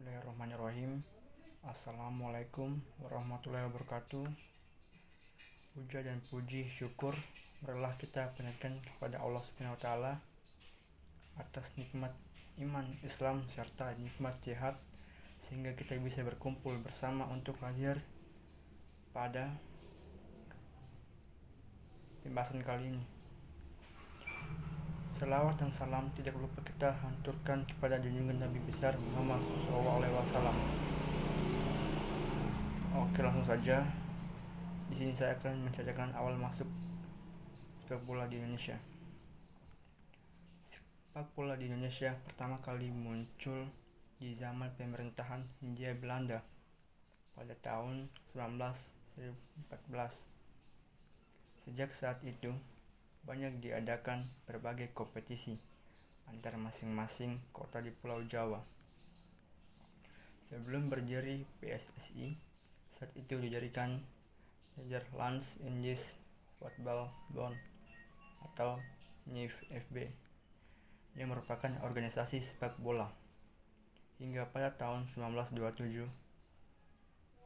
Bismillahirrahmanirrahim. Assalamualaikum warahmatullahi wabarakatuh. Puja dan puji syukur marilah kita panjatkan kepada Allah Subhanahu wa taala atas nikmat iman, Islam serta nikmat sehat sehingga kita bisa berkumpul bersama untuk hadir pada pembahasan kali ini. Selawat dan salam tidak lupa kita haturkan kepada junjungan Nabi besar Muhammad SAW. Oke, langsung saja. Di sini saya akan menceritakan awal masuk sepak bola di Indonesia. Sepak bola di Indonesia pertama kali muncul di zaman pemerintahan Hindia Belanda pada tahun 1914. Sejak saat itu banyak diadakan berbagai kompetisi antar masing-masing kota di Pulau Jawa. Sebelum berdiri PSSI, saat itu didirikan Nederlands Indisch Voetbal Bond atau NIVB yang merupakan organisasi sepak bola. Hingga pada tahun 1927,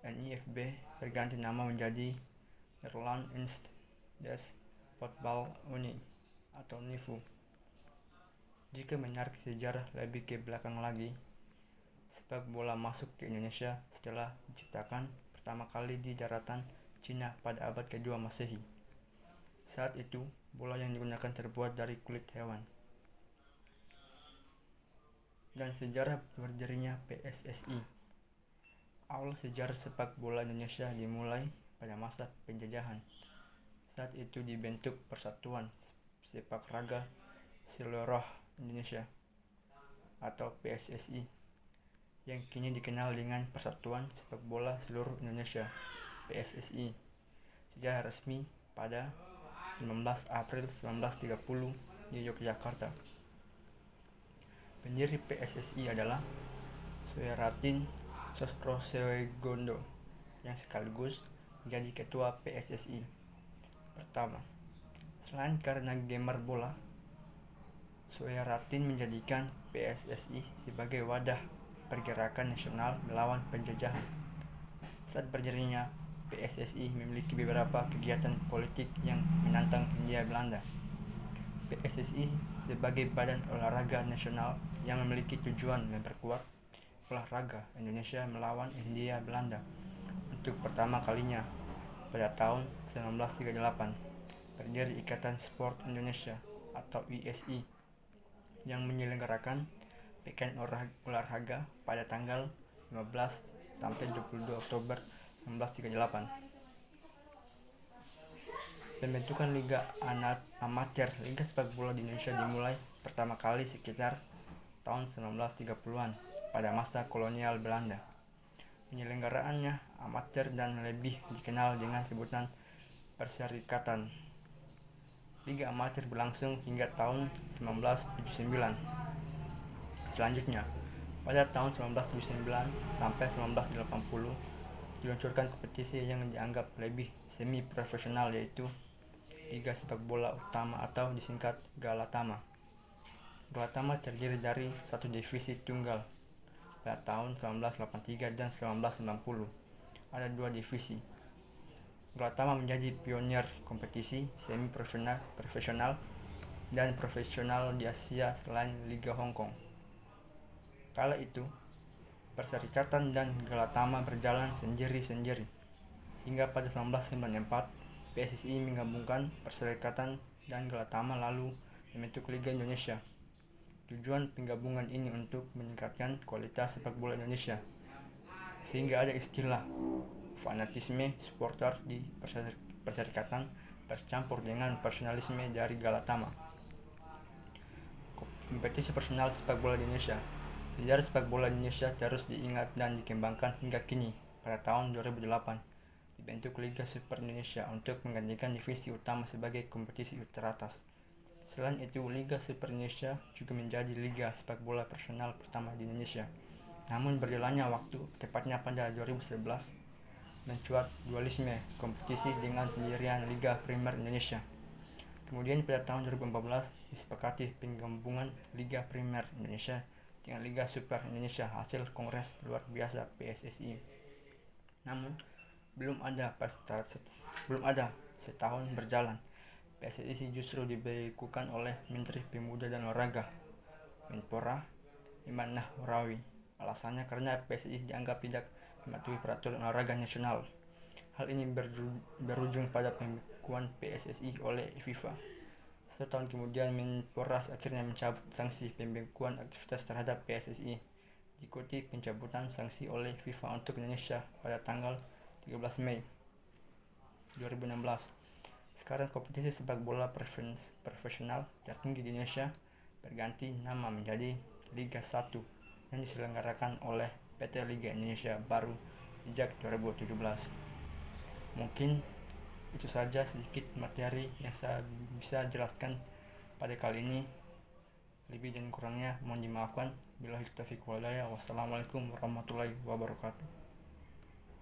NIVB berganti nama menjadi Nederlands Indisch Voetbal Unie atau NIVU. Jika menarik sejarah lebih ke belakang lagi, sepak bola masuk ke Indonesia setelah diciptakan pertama kali di daratan Cina pada abad kedua Masehi. Saat itu, bola yang digunakan terbuat dari kulit hewan. Dan sejarah berdirinya PSSI. Awal sejarah sepak bola Indonesia dimulai pada masa penjajahan. Saat itu dibentuk Persatuan Sepak Raga Seluruh Indonesia atau PSSI yang kini dikenal dengan Persatuan Sepak Bola Seluruh Indonesia PSSI secara resmi pada 19 April 1930 di Yogyakarta. Pendiri PSSI adalah Soehartin Sosrosoegondo yang sekaligus menjadi ketua PSSI. Pertama, selain karena gemar bola, Soehartin menjadikan PSSI sebagai wadah pergerakan nasional melawan penjajahan. Saat berdirinya, PSSI memiliki beberapa kegiatan politik yang menantang Hindia Belanda. PSSI sebagai badan olahraga nasional yang memiliki tujuan memperkuat olahraga Indonesia melawan Hindia Belanda untuk pertama kalinya pada tahun 1938 berdiri Ikatan Sport Indonesia atau ISI yang menyelenggarakan Pekan Olahraga pada tanggal 15 sampai 22 Oktober 1938. Pembentukan Liga Amatir Liga Sepak Bola di Indonesia dimulai pertama kali sekitar tahun 1930-an pada masa kolonial Belanda. Penyelenggaraannya amatir dan lebih dikenal dengan sebutan perserikatan. Liga amatir berlangsung hingga tahun 1979. Selanjutnya, pada tahun 1979 sampai 1980 diluncurkan kompetisi yang dianggap lebih semi profesional yaitu Liga Sepak Bola Utama atau disingkat Galatama. Galatama terdiri dari satu divisi tunggal. Pada tahun 1983 dan 1990 ada dua divisi. Galatama menjadi pionir kompetisi semi profesional dan profesional di Asia selain Liga Hong Kong. Kala itu, Perserikatan dan Galatama berjalan sendiri-sendiri. Hingga pada 1994, PSSI menggabungkan Perserikatan dan Galatama lalu membentuk Liga Indonesia. Tujuan penggabungan ini untuk meningkatkan kualitas sepak bola Indonesia, sehingga ada istilah fanatisme supporter di Perserikatan bercampur dengan personalisme dari Galatama. Kompetisi profesional sepak bola di Indonesia. Sejarah sepak bola Indonesia terus diingat dan dikembangkan hingga kini. Pada tahun 2008, dibentuk Liga Super Indonesia untuk menggantikan divisi utama sebagai kompetisi teratas. Selain itu, Liga Super Indonesia juga menjadi liga sepak bola profesional pertama di Indonesia. Namun berjalannya waktu, tepatnya pada 2011, mencuat dualisme kompetisi dengan pendirian Liga Primer Indonesia. Kemudian pada tahun 2014 disepakati penggabungan Liga Primer Indonesia dengan Liga Super Indonesia hasil Kongres Luar Biasa PSSI. Namun, belum ada setahun berjalan, PSSI justru dibekukan oleh Menteri Pemuda dan Olahraga, Menpora Iman Nahrawi. Alasannya karena PSSI dianggap tidak mematuhi peraturan olahraga nasional. Hal ini berujung pada pembekuan PSSI oleh FIFA. 1 tahun kemudian, Menpora akhirnya mencabut sanksi pembekuan aktivitas terhadap PSSI, diikuti pencabutan sanksi oleh FIFA untuk Indonesia pada tanggal 13 Mei 2016. Sekarang kompetisi sepak bola profesional tertinggi di Indonesia berganti nama menjadi Liga 1 yang diselenggarakan oleh PT Liga Indonesia Baru sejak 2017. Mungkin itu saja sedikit materi yang saya bisa jelaskan pada kali ini. Lebih dan kurangnya mohon dimaafkan. Billahi taufiq wal hidayah. Wassalamualaikum warahmatullahi wabarakatuh.